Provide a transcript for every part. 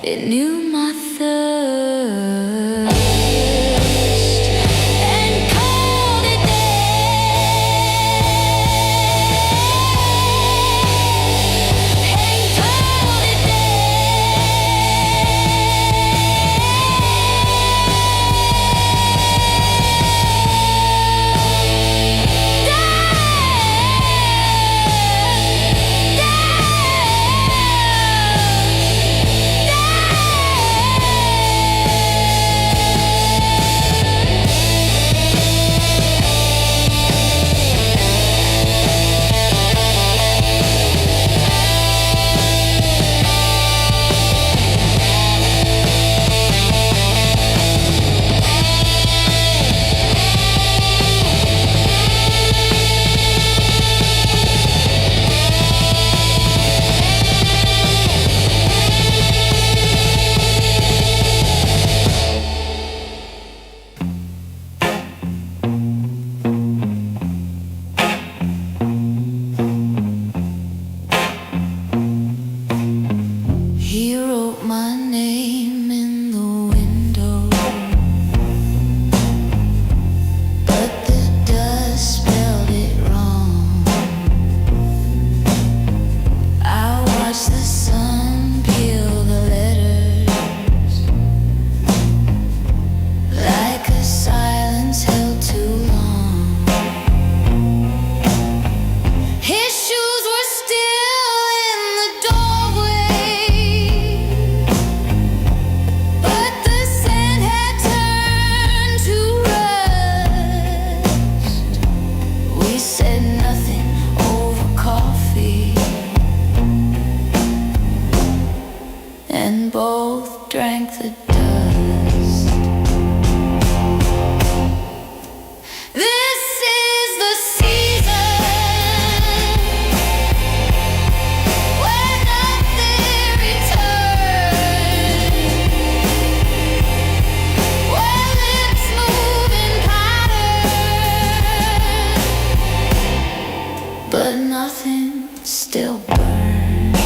It knew my thirst and called it and called it He wrote my name in the window, but the dust spelled it wrong. I watched the sun peel the letters like a silence held too long. His shoes were still in the doorway, but the sand had turned to rust. We said nothing over coffee and both drank the dust. This is the season where nothing returns, where lips move in pattern, but nothing still burns.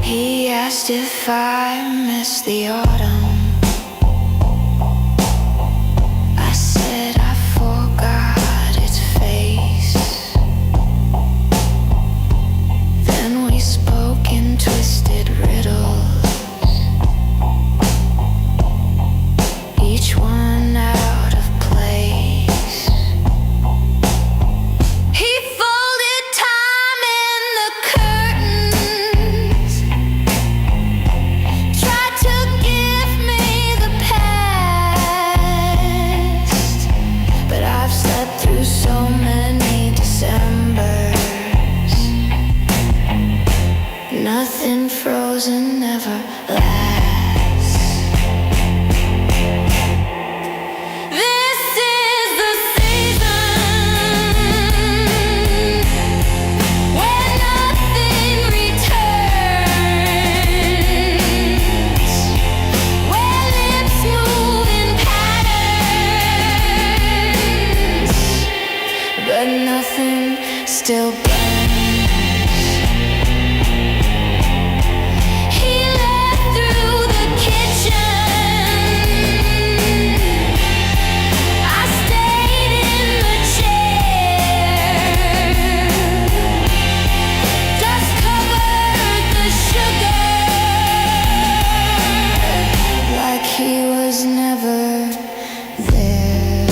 He asked if I missed the autumn. I said I forgot its face. Then we spoke in twisted riddles, each one out of place. He folded time in the curtains, tried to give me the past, but I've slept through so many Decembers. Nothing frozen never lasts. This is the season where nothing returns, where lips move in patterns, but nothing still burns. He left through the kitchen. I stayed in the chair. Dust covered the sugar like he was never there.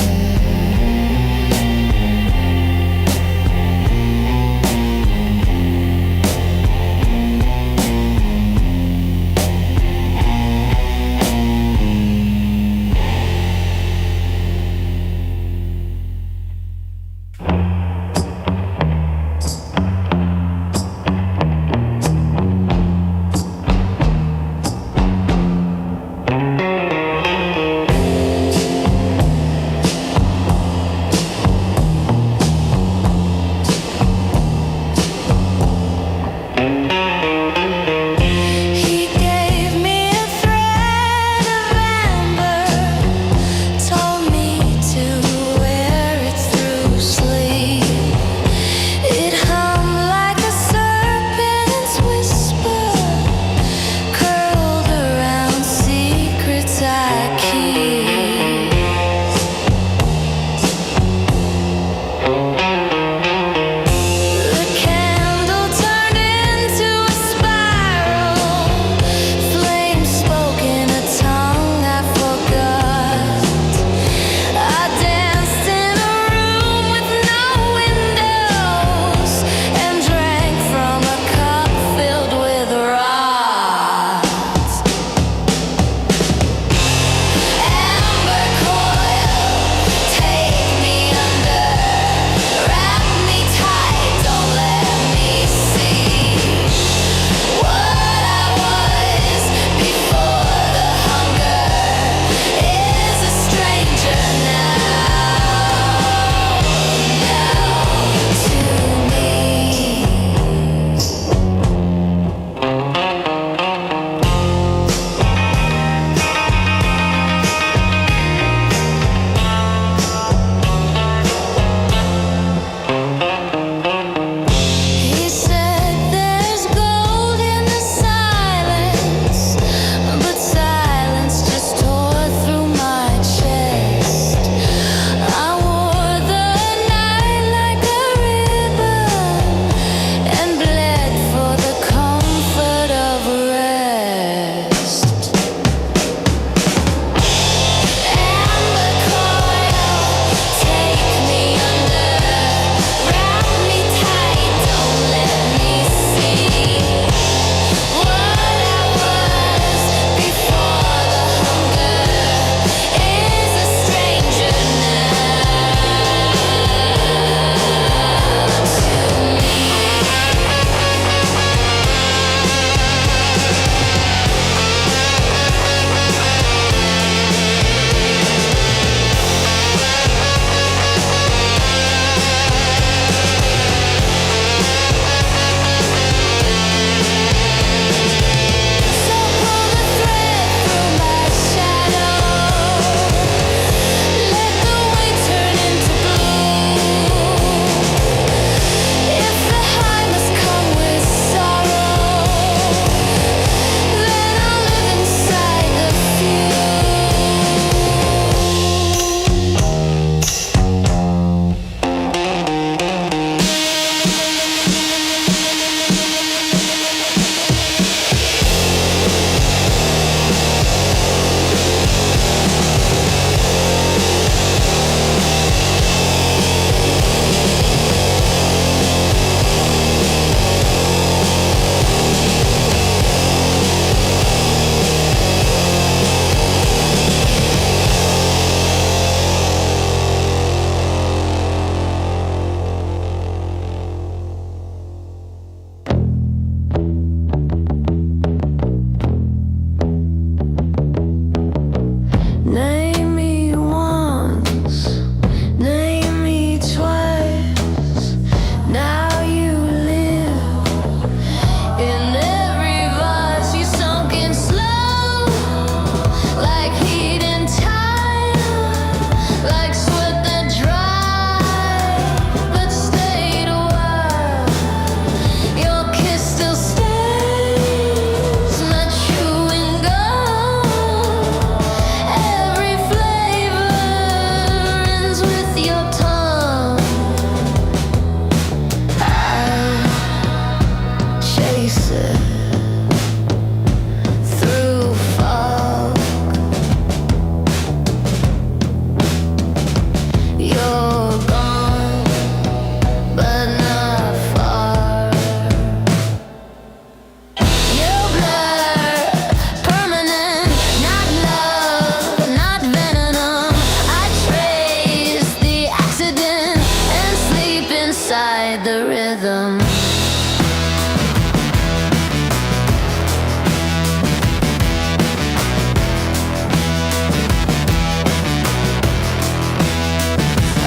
inside the rhythm.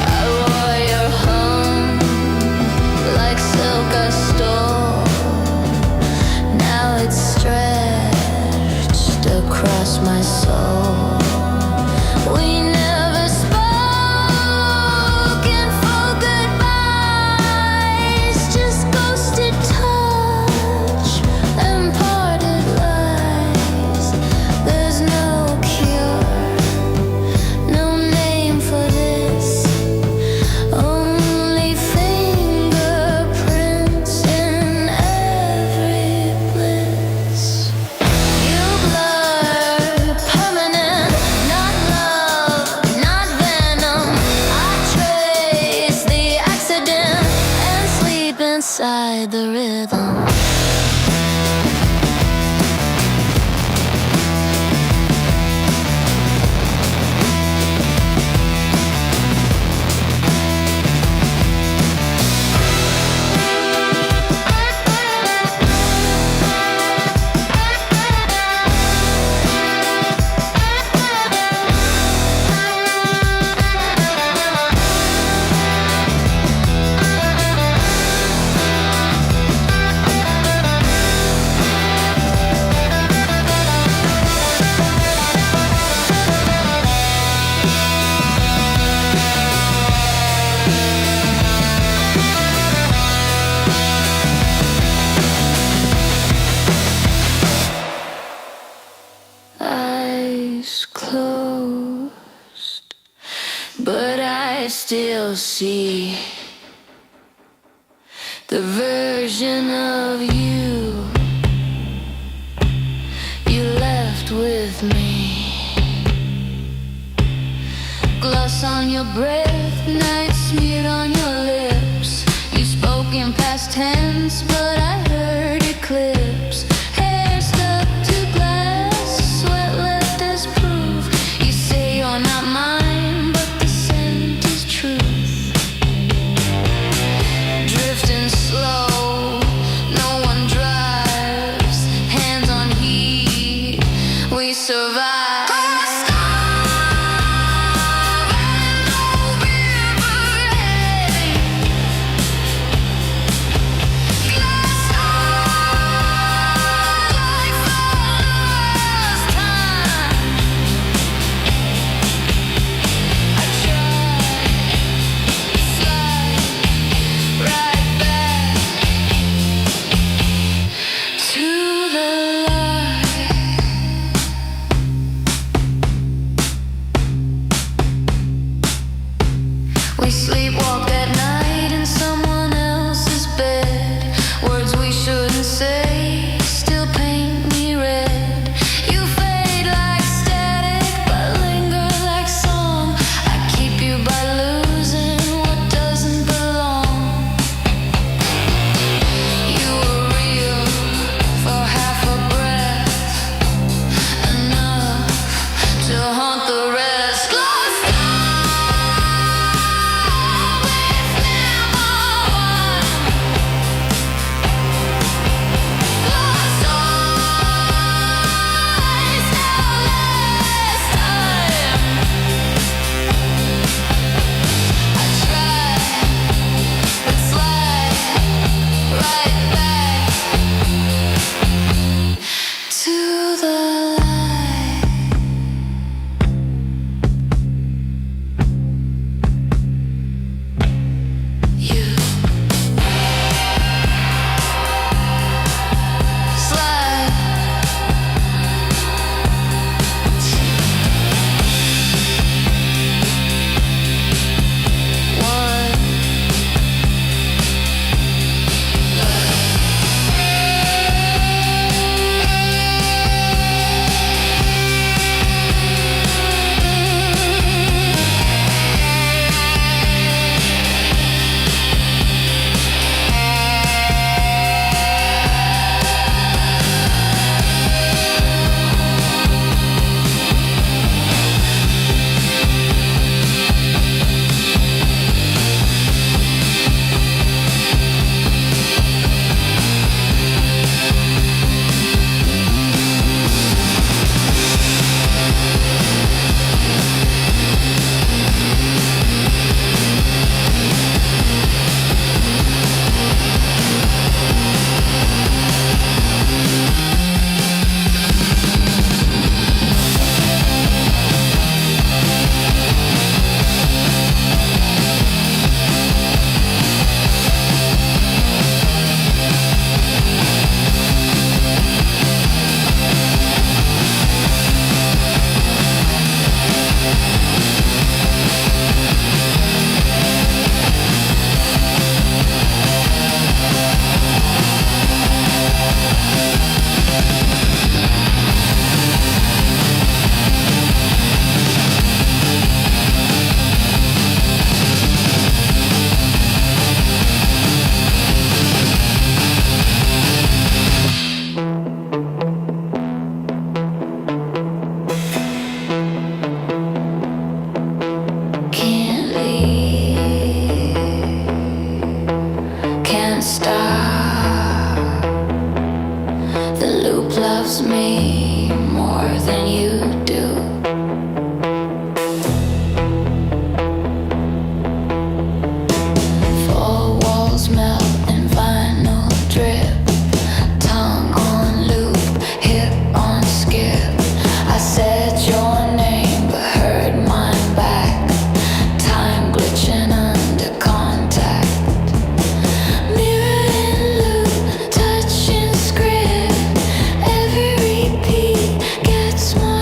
I wore your hum like silk I stole. Now it's stretched across my soul. We never spoke in full goodbyes, just ghosted touch and parted lies. There's no cure, no name for this, only fingerprints in every bliss. You blur permanent, not love, not venom. I trace the accident and sleep inside the rhythm. Eyes closed, but I still see the version of you you left with me. Gloss on your breath, night smeared on your lips. You spoke in past tense, but I heard eclipse. Hair stuck to glass, sweat left as proof. You say you're not mine, but the scent is truth. Drifting slow, no one drives. Hands on heat, we survive. Glass stop. The loop loves me more than you do. Four walls melt and vinyl drip. Tongue on loop, hip on skip. I said your name but heard mine back. Time glitching under contact. Mirror in loop, touching script. Every repeat gets more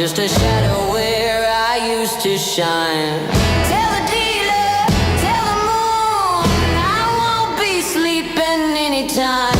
just a shadow where I used to shine. Tell the dealer, tell the moon, I won't be sleeping anytime.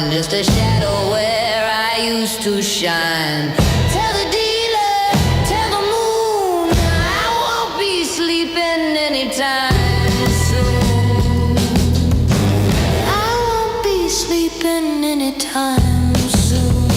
Just a shadow where I used to shine. Tell the dealer, tell the moon, I won't be sleeping anytime soon. I won't be sleeping anytime soon.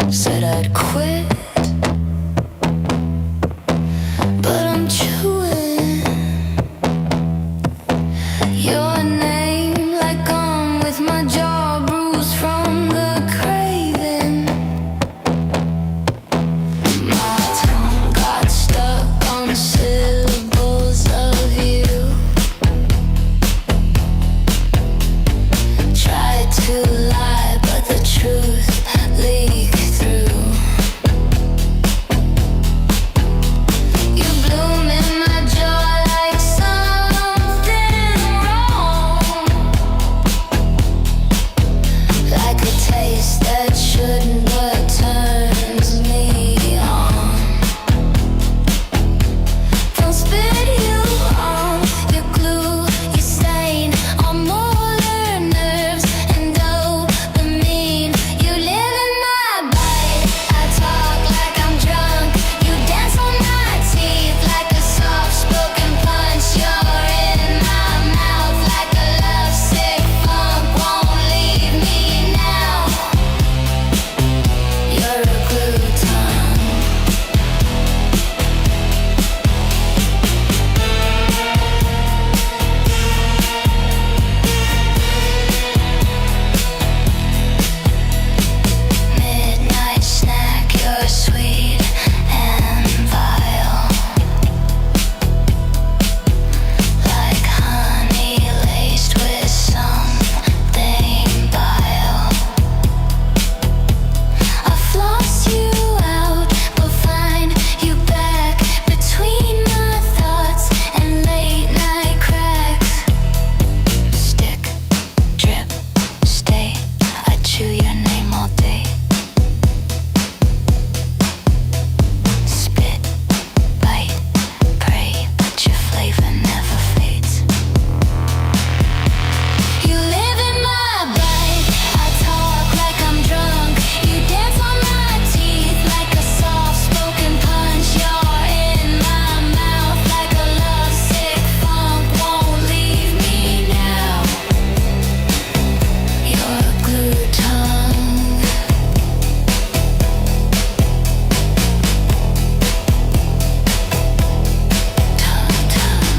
Said I'd quit, but I'm chewing your name like gum with my jaw bruised from the craving. My tongue got stuck on the syllables of you. Tried to lie, but the truth leaked through. You bloom in my jaw like something wrong, like a taste that shouldn't but turns me on. Don't spit you off, you glue, you stain on molar nerves and dopamine. You live in my bite, I talk like I'm drunk. You dance on my teeth like a soft-spoken punch. You're in my mouth like a lovesick funk. Won't leave me now. You're a glue tongue. Midnight snack, you're sweet and vile, like honey laced with something vile. I floss you out, but find you back between my thoughts and late night cracks. Stick, drip, stay. I chew your name all day. Spit, bite, pray, but your flavor never fades. You live in my bite, I talk like I'm drunk. You dance on my teeth like a soft-spoken punch. You're in my mouth like a lovesick funk. Won't leave me now. You're a glue tongue. Tongue, tongue, tongue.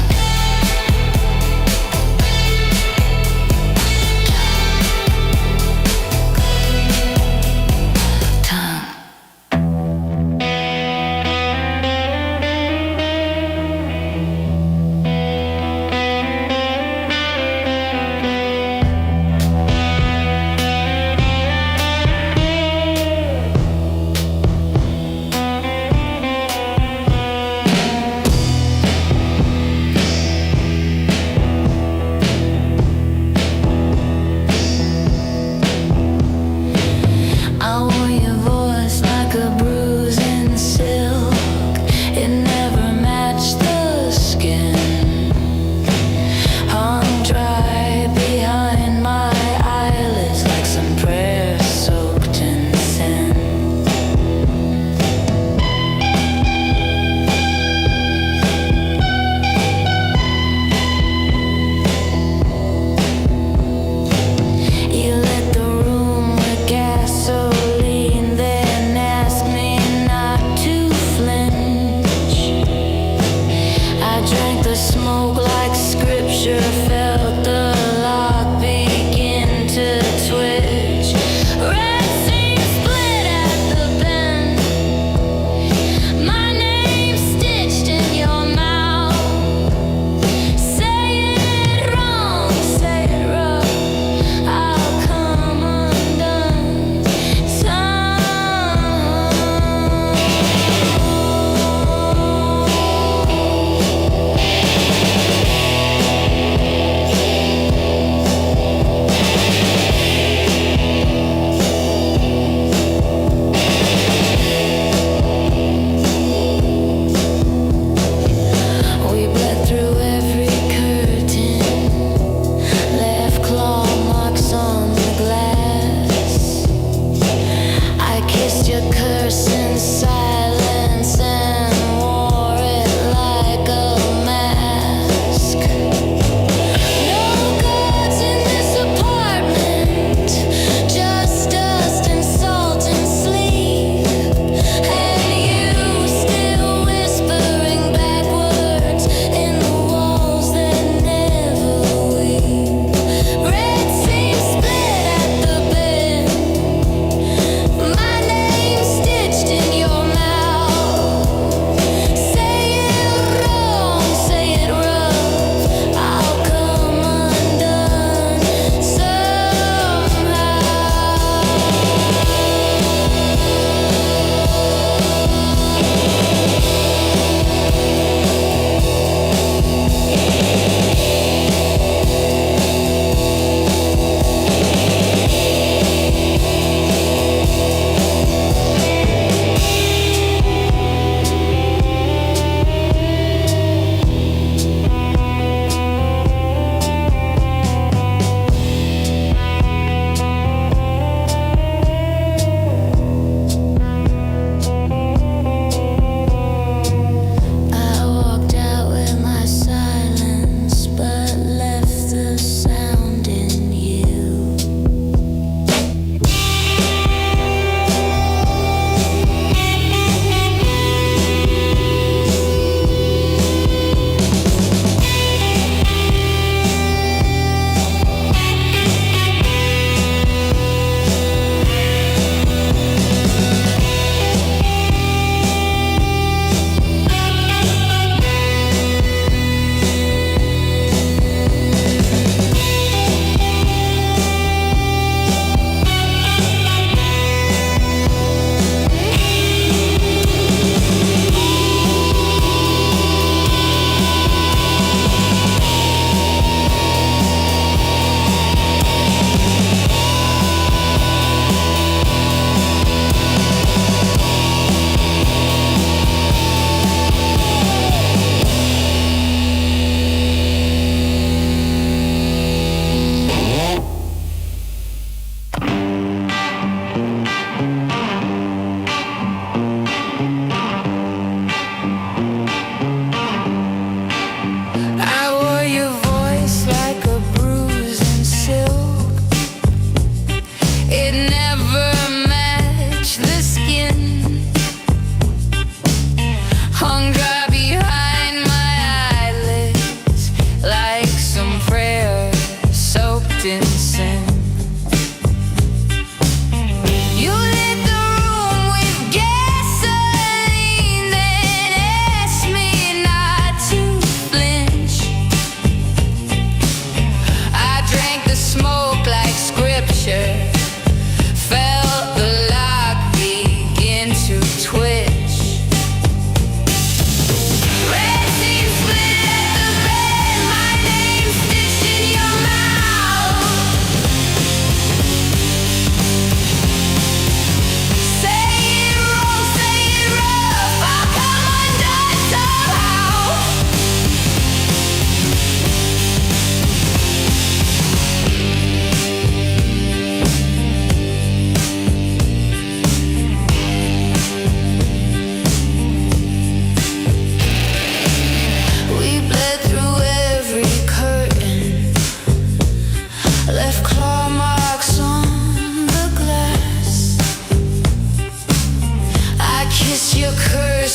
I want your voice like a bruise in silk. It never matched the skin. Hung dry behind my eyelids like some prayer soaked in sin. You lit the room with gasoline, then asked me not to flinch. I drank the smoke like scripture, felt the lock begin to twitch. Red seam split at the bend, my name stitched in your mouth. Say it wrong, say it rough, I'll come undone. We bled through every curtain, left claw marks on the glass. I kissed your curse in silence and wore it like a mask. No gods in this apartment, just dust and salt and sleep.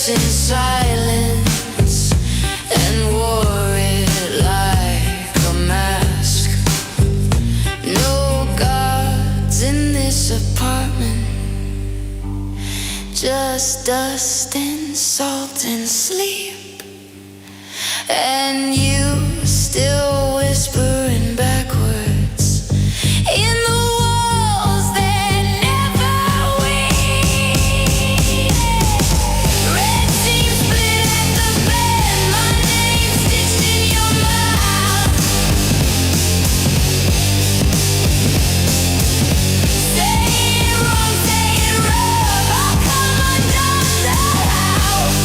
curse in silence and wore it like a mask. No gods in this apartment, just dust and salt and sleep. And you still whispering backwards in the walls that never weep. Red seams split at the bed, my name stitched in your mouth. Say it wrong, say it rough, I'll come undone the house.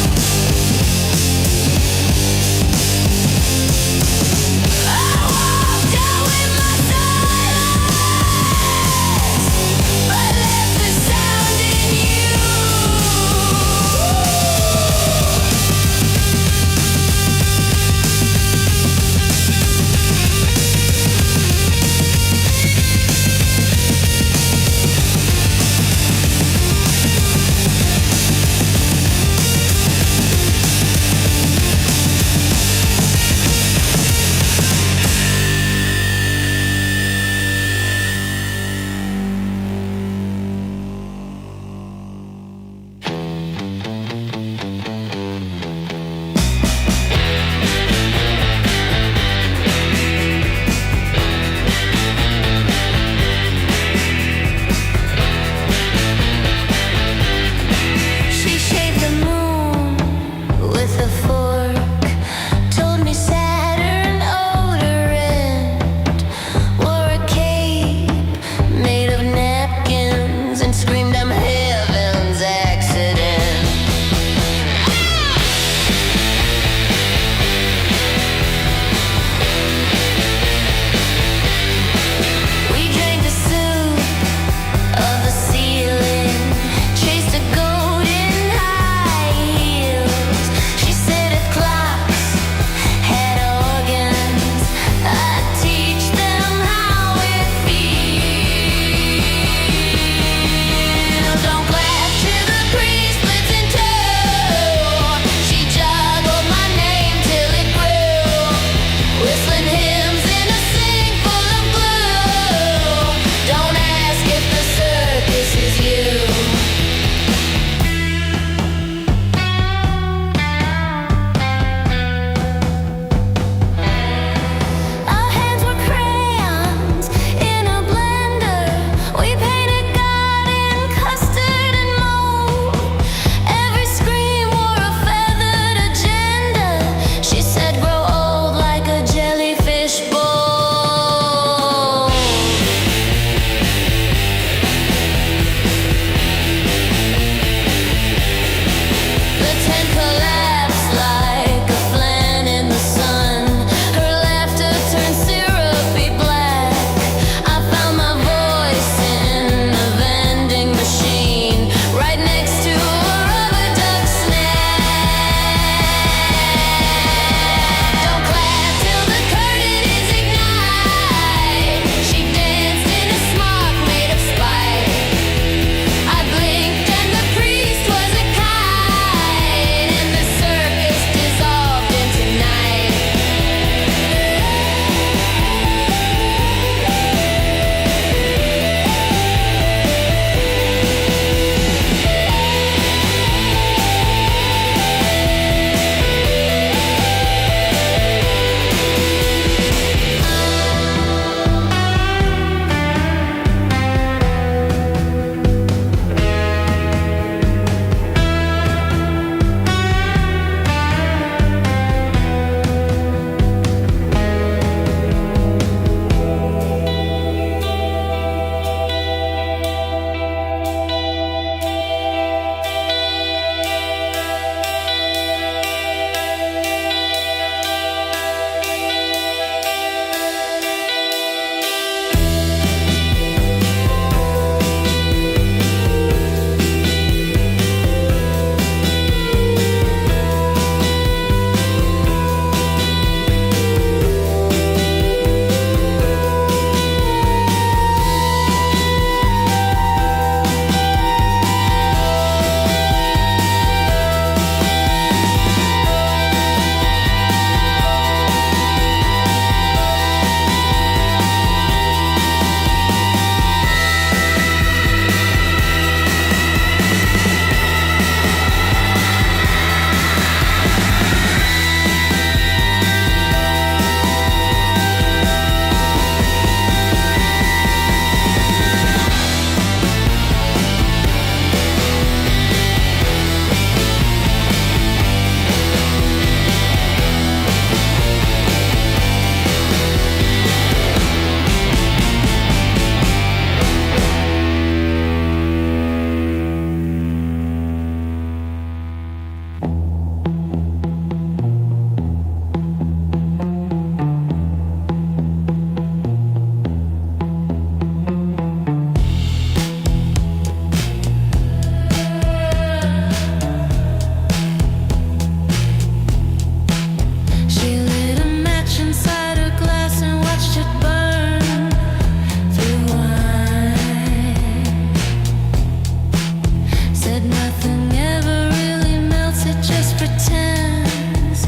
nothing ever really melts, it just pretends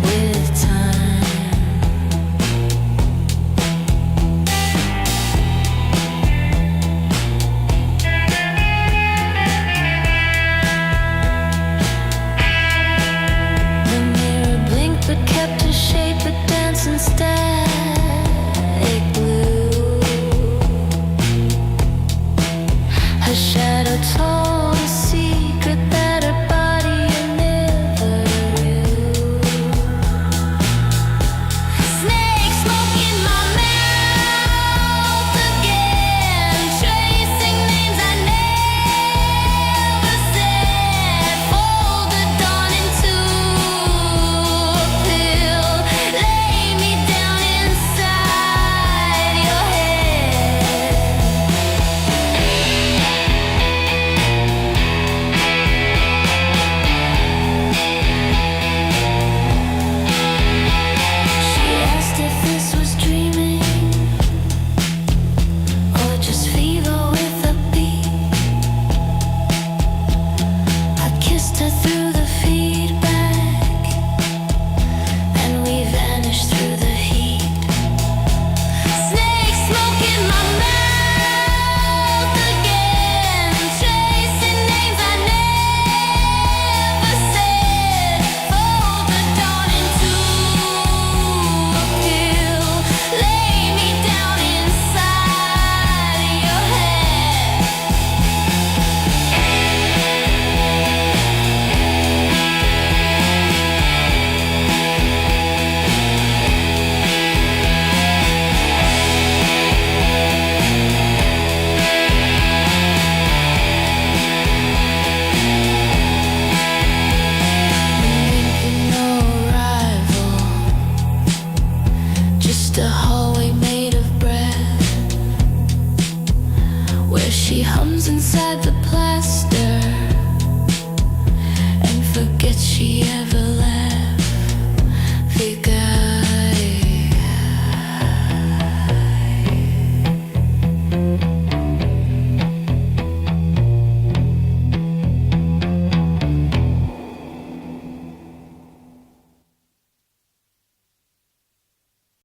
with time. The mirror blinked but kept her shape, but danced instead. Her shadow told a secret that her body never knew. Snakesmok in my mouth again, tracing names I never said. Folded dawn into a pill, lay me down inside your head. She asked if this was dreaming or just fever with a beat. I kissed her through the feedback, and we vanished through the heat. Snakesmok in my mouth again, tracing names I never said. Folded dawn into a pill, lay me down inside your head. No rival, just a hallway made of breath, where she hums inside the plaza.